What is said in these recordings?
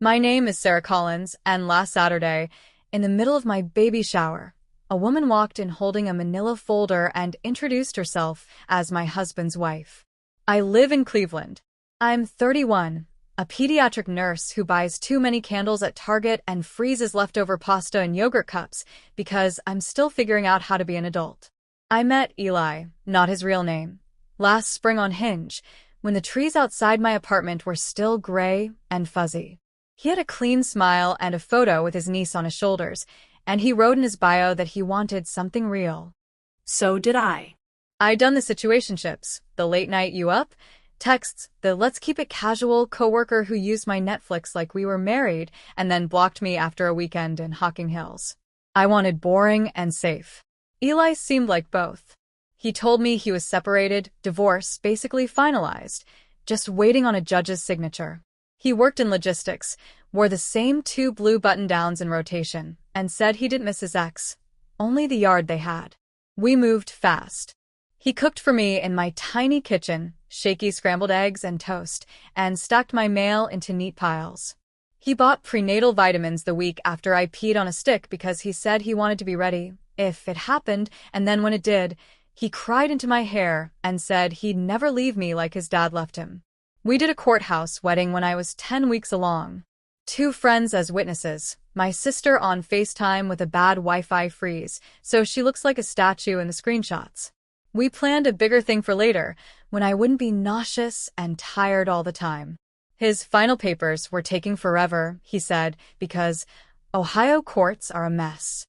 My name is Sarah Collins, and last Saturday, in the middle of my baby shower, a woman walked in holding a manila folder and introduced herself as my husband's wife. I live in Cleveland. I'm 31, a pediatric nurse who buys too many candles at Target and freezes leftover pasta in yogurt cups because I'm still figuring out how to be an adult. I met Eli, not his real name, last spring on Hinge, when the trees outside my apartment were still gray and fuzzy. He had a clean smile and a photo with his niece on his shoulders, and he wrote in his bio that he wanted something real. So did I. I'd done the situationships, the late night you up, texts, the let's keep it casual coworker who used my Netflix like we were married and then blocked me after a weekend in Hocking Hills. I wanted boring and safe. Eli seemed like both. He told me he was separated, divorce basically finalized, just waiting on a judge's signature. He worked in logistics, wore the same 2 blue button-downs in rotation, and said he didn't miss his ex, only the yard they had. We moved fast. He cooked for me in my tiny kitchen, shaky scrambled eggs and toast, and stacked my mail into neat piles. He bought prenatal vitamins the week after I peed on a stick because he said he wanted to be ready, if it happened, and then when it did, he cried into my hair and said he'd never leave me like his dad left him. We did a courthouse wedding when I was 10 weeks along. 2 friends as witnesses, my sister on FaceTime with a bad Wi-Fi freeze, so she looks like a statue in the screenshots. We planned a bigger thing for later, when I wouldn't be nauseous and tired all the time. His final papers were taking forever, he said, because Ohio courts are a mess.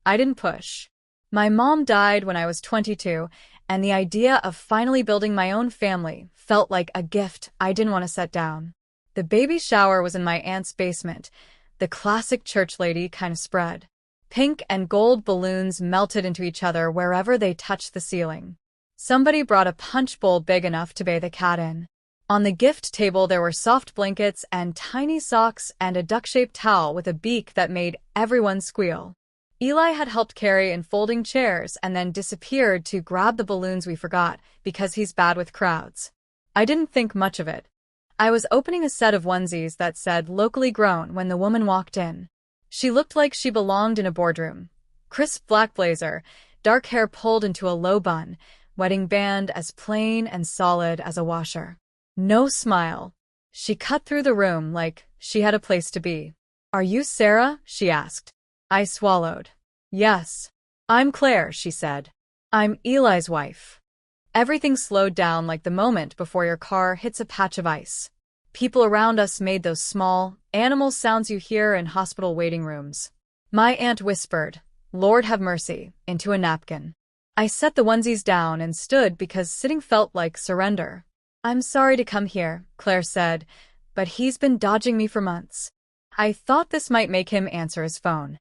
I didn't push. My mom died when I was 22, and the idea of finally building my own family felt like a gift I didn't want to set down. The baby shower was in my aunt's basement, the classic church lady kind of spread. Pink and gold balloons melted into each other wherever they touched the ceiling. Somebody brought a punch bowl big enough to bathe a cat in. On the gift table there were soft blankets and tiny socks and a duck-shaped towel with a beak that made everyone squeal. Eli had helped carry in folding chairs and then disappeared to grab the balloons we forgot because he's bad with crowds. I didn't think much of it. I was opening a set of onesies that said locally grown when the woman walked in. She looked like she belonged in a boardroom. Crisp black blazer, dark hair pulled into a low bun, wedding band as plain and solid as a washer. No smile. She cut through the room like she had a place to be. "Are you Sarah?" she asked. I swallowed. "Yes. I'm Claire," she said. "I'm Eli's wife." Everything slowed down like the moment before your car hits a patch of ice. People around us made those small, animal sounds you hear in hospital waiting rooms. My aunt whispered, "Lord have mercy," into a napkin. I set the onesies down and stood because sitting felt like surrender. "I'm sorry to come here," Claire said, "but he's been dodging me for months." I thought this might make him answer his phone.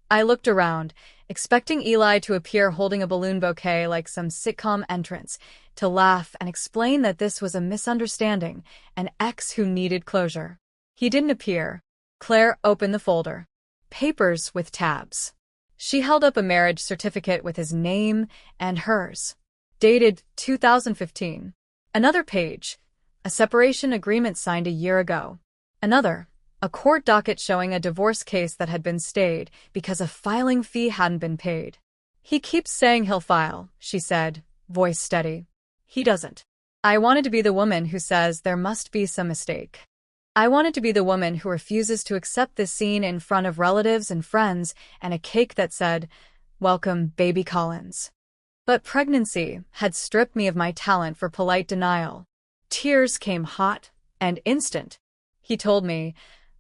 I looked around, expecting Eli to appear holding a balloon bouquet like some sitcom entrance, to laugh and explain that this was a misunderstanding, an ex who needed closure. He didn't appear. Claire opened the folder. Papers with tabs. She held up a marriage certificate with his name and hers. Dated 2015. Another page. A separation agreement signed a year ago. Another. A court docket showing a divorce case that had been stayed because a filing fee hadn't been paid. "He keeps saying he'll file," she said, voice steady. "He doesn't." I wanted to be the woman who says there must be some mistake. I wanted to be the woman who refuses to accept this scene in front of relatives and friends and a cake that said, "Welcome, baby Collins." But pregnancy had stripped me of my talent for polite denial. Tears came hot and instant. He told me.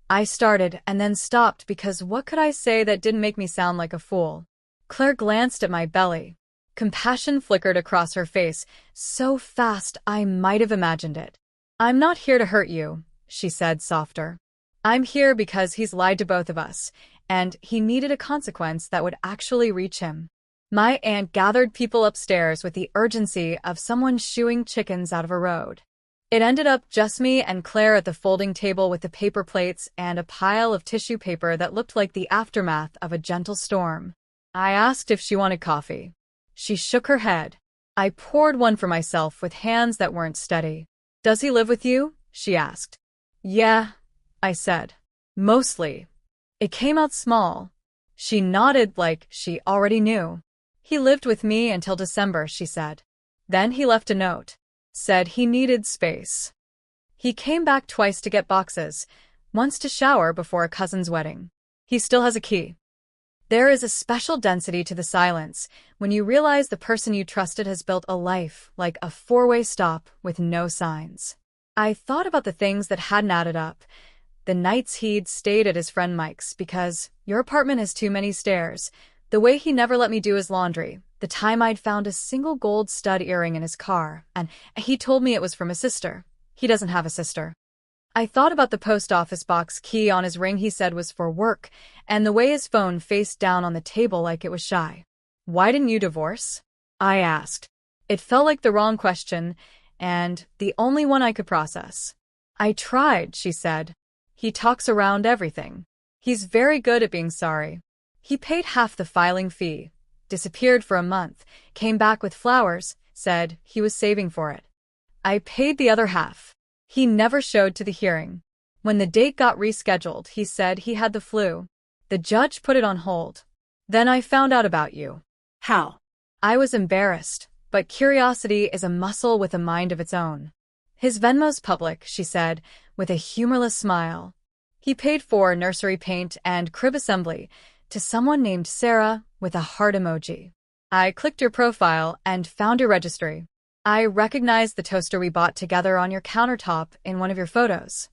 I started and then stopped because what could I say that didn't make me sound like a fool? Claire glanced at my belly. Compassion flickered across her face, so fast I might have imagined it. "I'm not here to hurt you," she said softer. "I'm here because he's lied to both of us, and he needed a consequence that would actually reach him." My aunt gathered people upstairs with the urgency of someone shooing chickens out of a road. It ended up just me and Claire at the folding table with the paper plates and a pile of tissue paper that looked like the aftermath of a gentle storm. I asked if she wanted coffee. She shook her head. I poured one for myself with hands that weren't steady. "Does he live with you?" she asked. "Yeah." I said. Mostly. It came out small. She nodded like she already knew. He lived with me until December, she said. Then he left a note. Said he needed space. He came back twice to get boxes, once to shower before a cousin's wedding. He still has a key. There is a special density to the silence when you realize the person you trusted has built a life like a four-way stop with no signs. I thought about the things that hadn't added up. The nights he'd stayed at his friend Mike's because your apartment has too many stairs, the way he never let me do his laundry, the time I'd found a single gold stud earring in his car, and he told me it was from a sister. He doesn't have a sister. I thought about the post office box key on his ring he said was for work, and the way his phone faced down on the table like it was shy. Why didn't you divorce? I asked. It felt like the wrong question, and the only one I could process. I tried, she said. He talks around everything. He's very good at being sorry. He paid half the filing fee, disappeared for a month, came back with flowers, said he was saving for it. I paid the other half. He never showed to the hearing. When the date got rescheduled, he said he had the flu. The judge put it on hold. Then I found out about you. How? I was embarrassed, but curiosity is a muscle with a mind of its own. His Venmo's public, she said, with a humorless smile. He paid for nursery paint and crib assembly to someone named Sarah with a heart emoji. I clicked your profile and found your registry. I recognized the toaster we bought together on your countertop in one of your photos.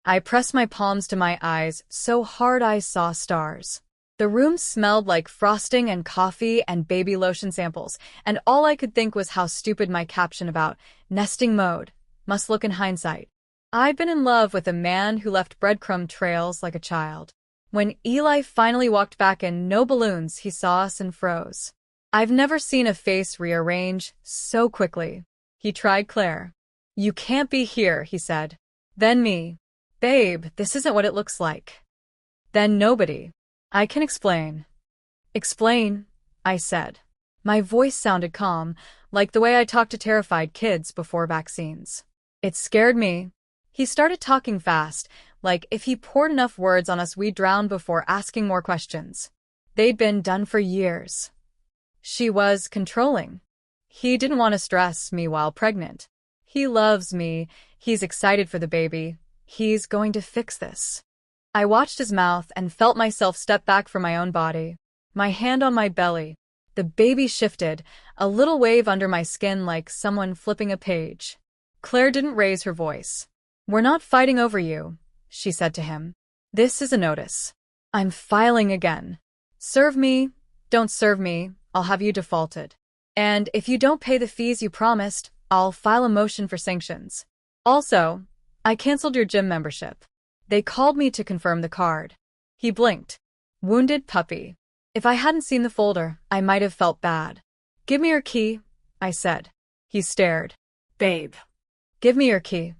I pressed my palms to my eyes so hard I saw stars. The room smelled like frosting and coffee and baby lotion samples, and all I could think was how stupid my caption about nesting mode must look in hindsight. I'd been in love with a man who left breadcrumb trails like a child. When Eli finally walked back in, no balloons, he saw us and froze. I've never seen a face rearrange so quickly. He tried Claire. You can't be here, he said. Then me. Babe, this isn't what it looks like. Then nobody. I can explain. Explain, I said. My voice sounded calm, like the way I talk to terrified kids before vaccines. It scared me. He started talking fast, like if he poured enough words on us we'd drown before asking more questions. They'd been done for years. She was controlling. He didn't want to stress me while pregnant. He loves me. He's excited for the baby. He's going to fix this. I watched his mouth and felt myself step back from my own body. My hand on my belly. The baby shifted, a little wave under my skin like someone flipping a page. Claire didn't raise her voice. We're not fighting over you, she said to him. This is a notice. I'm filing again. Serve me, don't serve me, I'll have you defaulted. And if you don't pay the fees you promised, I'll file a motion for sanctions. Also, I canceled your gym membership. They called me to confirm the card. He blinked. Wounded puppy. If I hadn't seen the folder, I might have felt bad. Give me your key, I said. He stared. Babe. Give me your key.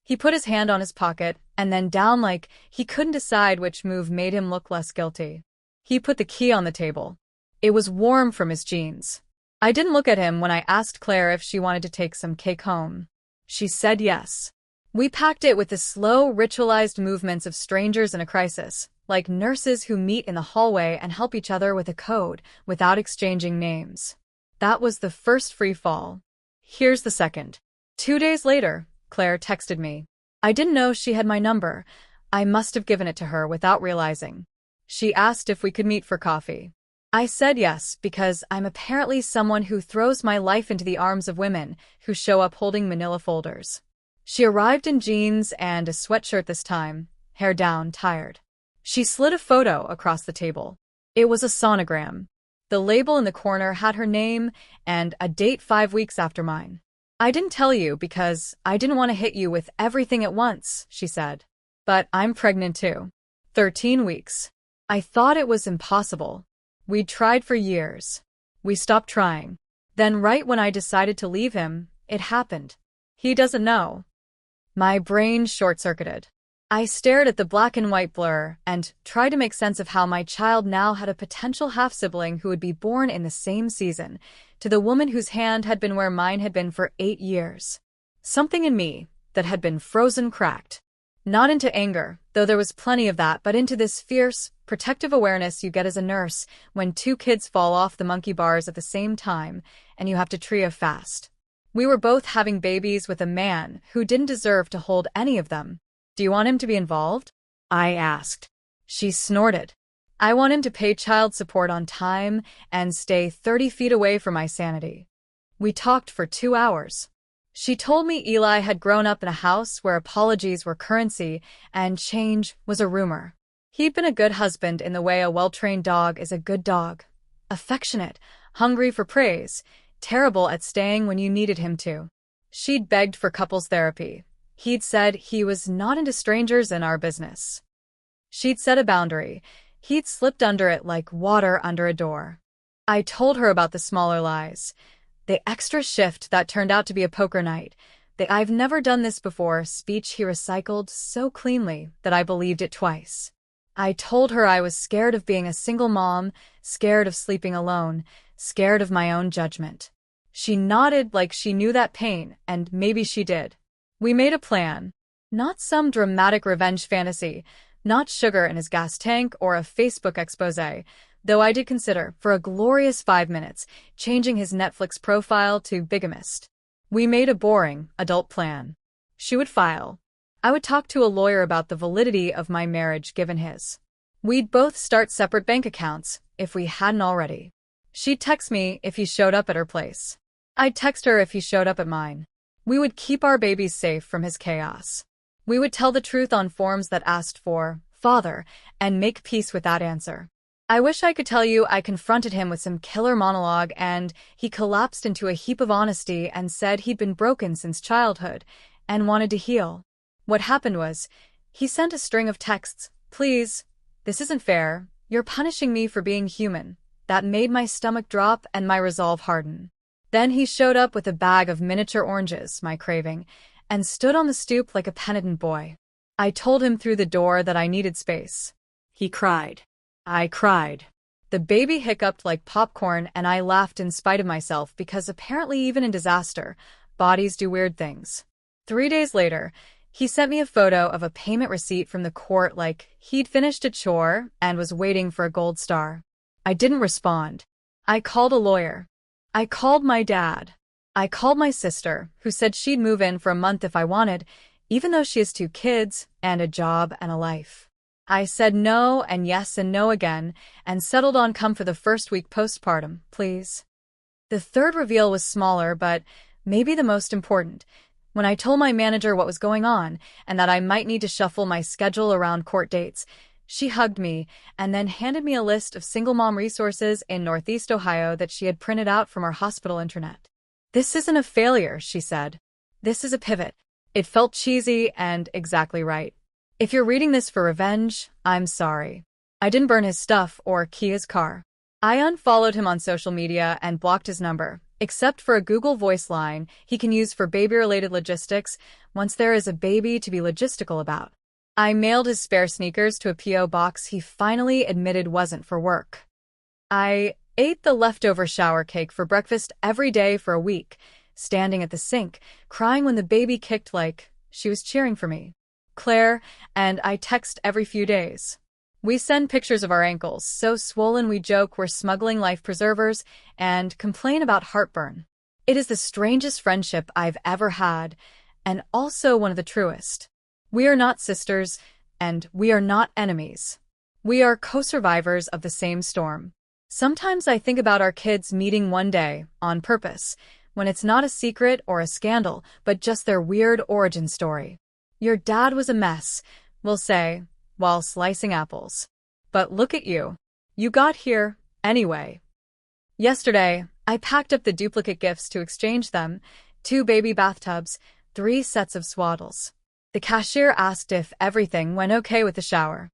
He put his hand on his pocket and then down like he couldn't decide which move made him look less guilty. He put the key on the table. It was warm from his jeans. I didn't look at him when I asked Claire if she wanted to take some cake home. She said yes. We packed it with the slow, ritualized movements of strangers in a crisis, like nurses who meet in the hallway and help each other with a code without exchanging names. That was the first free fall. Here's the second. 2 days later, Claire texted me. I didn't know she had my number. I must have given it to her without realizing. She asked if we could meet for coffee. I said yes because I'm apparently someone who throws my life into the arms of women who show up holding manila folders. She arrived in jeans and a sweatshirt this time, hair down, tired. She slid a photo across the table. It was a sonogram. The label in the corner had her name and a date 5 weeks after mine. I didn't tell you because I didn't want to hit you with everything at once, she said. But I'm pregnant too. 13 weeks. I thought it was impossible. We'd tried for years. We stopped trying. Then right when I decided to leave him, it happened. He doesn't know. My brain short-circuited. I stared at the black and white blur and tried to make sense of how my child now had a potential half-sibling who would be born in the same season, to the woman whose hand had been where mine had been for 8 years. Something in me that had been frozen cracked. Not into anger, though there was plenty of that, but into this fierce, protective awareness you get as a nurse when two kids fall off the monkey bars at the same time and you have to trio fast. We were both having babies with a man who didn't deserve to hold any of them. Do you want him to be involved? I asked. She snorted. I want him to pay child support on time and stay 30 feet away from my sanity. We talked for 2 hours. She told me Eli had grown up in a house where apologies were currency and change was a rumor. He'd been a good husband in the way a well-trained dog is a good dog. Affectionate, hungry for praise, terrible at staying when you needed him to. She'd begged for couples therapy. He'd said he was not into strangers in our business. She'd set a boundary. He'd slipped under it like water under a door. I told her about the smaller lies. The extra shift that turned out to be a poker night. The "I've never done this before" speech he recycled so cleanly that I believed it twice. I told her I was scared of being a single mom, scared of sleeping alone, scared of my own judgment. She nodded like she knew that pain, and maybe she did. We made a plan. Not some dramatic revenge fantasy, not sugar in his gas tank or a Facebook expose, though I did consider, for a glorious 5 minutes, changing his Netflix profile to bigamist. We made a boring, adult plan. She would file. I would talk to a lawyer about the validity of my marriage given his. We'd both start separate bank accounts, if we hadn't already. She'd text me if he showed up at her place. I'd text her if he showed up at mine. We would keep our babies safe from his chaos. We would tell the truth on forms that asked for "father" and make peace with that answer. I wish I could tell you I confronted him with some killer monologue and he collapsed into a heap of honesty and said he'd been broken since childhood and wanted to heal. What happened was, he sent a string of texts. "Please, this isn't fair. You're punishing me for being human." That made my stomach drop and my resolve harden. Then he showed up with a bag of miniature oranges, my craving, and stood on the stoop like a penitent boy. I told him through the door that I needed space. He cried. I cried. The baby hiccuped like popcorn and I laughed in spite of myself because apparently even in disaster, bodies do weird things. 3 days later, he sent me a photo of a payment receipt from the court like he'd finished a chore and was waiting for a gold star. I didn't respond. I called a lawyer. I called my dad. I called my sister, who said she'd move in for a month if I wanted, even though she has 2 kids and a job and a life. I said no and yes and no again, and settled on come for the first week postpartum, please. The third reveal was smaller, but maybe the most important. When I told my manager what was going on and that I might need to shuffle my schedule around court dates, she hugged me and then handed me a list of single mom resources in Northeast Ohio that she had printed out from our hospital intranet. "This isn't a failure," she said. "This is a pivot." It felt cheesy and exactly right. If you're reading this for revenge, I'm sorry. I didn't burn his stuff or key his car. I unfollowed him on social media and blocked his number, except for a Google Voice line he can use for baby-related logistics once there is a baby to be logistical about. I mailed his spare sneakers to a P.O. box he finally admitted wasn't for work. I ate the leftover shower cake for breakfast every day for a week, standing at the sink, crying when the baby kicked like she was cheering for me. Claire and I text every few days. We send pictures of our ankles, so swollen we joke we're smuggling life preservers and complain about heartburn. It is the strangest friendship I've ever had, and also one of the truest. We are not sisters, and we are not enemies. We are co-survivors of the same storm. Sometimes I think about our kids meeting one day, on purpose, when it's not a secret or a scandal, but just their weird origin story. Your dad was a mess, we'll say, while slicing apples. But look at you. You got here, anyway. Yesterday, I packed up the duplicate gifts to exchange them, 2 baby bathtubs, 3 sets of swaddles. The cashier asked if everything went okay with the shower.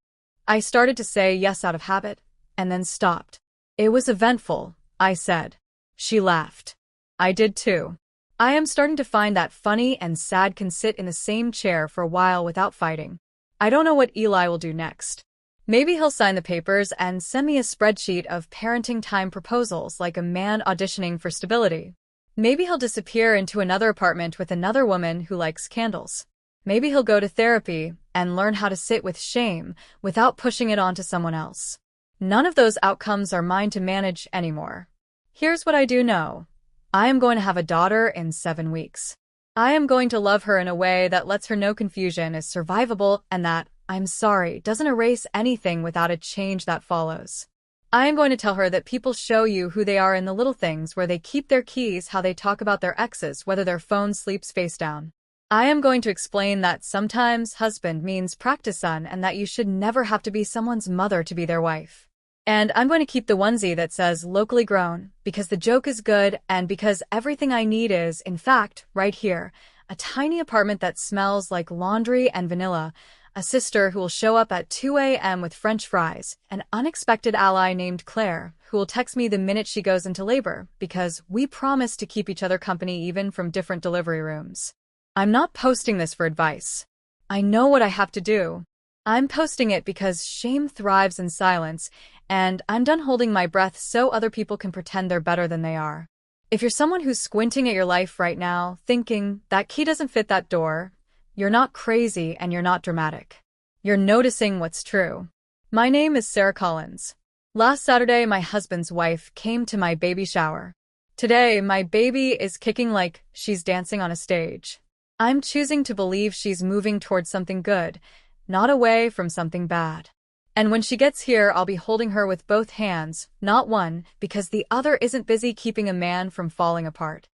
I started to say yes out of habit, and then stopped. It was eventful, I said. She laughed. I did too. I am starting to find that funny and sad can sit in the same chair for a while without fighting. I don't know what Eli will do next. Maybe he'll sign the papers and send me a spreadsheet of parenting time proposals like a man auditioning for stability. Maybe he'll disappear into another apartment with another woman who likes candles. Maybe he'll go to therapy and learn how to sit with shame without pushing it onto someone else. None of those outcomes are mine to manage anymore. Here's what I do know. I am going to have a daughter in 7 weeks. I am going to love her in a way that lets her know confusion is survivable and that "I'm sorry" doesn't erase anything without a change that follows. I am going to tell her that people show you who they are in the little things, where they keep their keys, how they talk about their exes, whether their phone sleeps face down. I am going to explain that sometimes husband means practice son, and that you should never have to be someone's mother to be their wife. And I'm going to keep the onesie that says locally grown, because the joke is good and because everything I need is, in fact, right here. A tiny apartment that smells like laundry and vanilla, a sister who will show up at 2 a.m. with French fries, an unexpected ally named Claire, who will text me the minute she goes into labor, because we promise to keep each other company even from different delivery rooms. I'm not posting this for advice. I know what I have to do. I'm posting it because shame thrives in silence, and I'm done holding my breath so other people can pretend they're better than they are. If you're someone who's squinting at your life right now, thinking, that key doesn't fit that door, you're not crazy and you're not dramatic. You're noticing what's true. My name is Sarah Collins. Last Saturday, my husband's wife came to my baby shower. Today, my baby is kicking like she's dancing on a stage. I'm choosing to believe she's moving towards something good, not away from something bad. And when she gets here, I'll be holding her with both hands, not one, because the other isn't busy keeping a man from falling apart.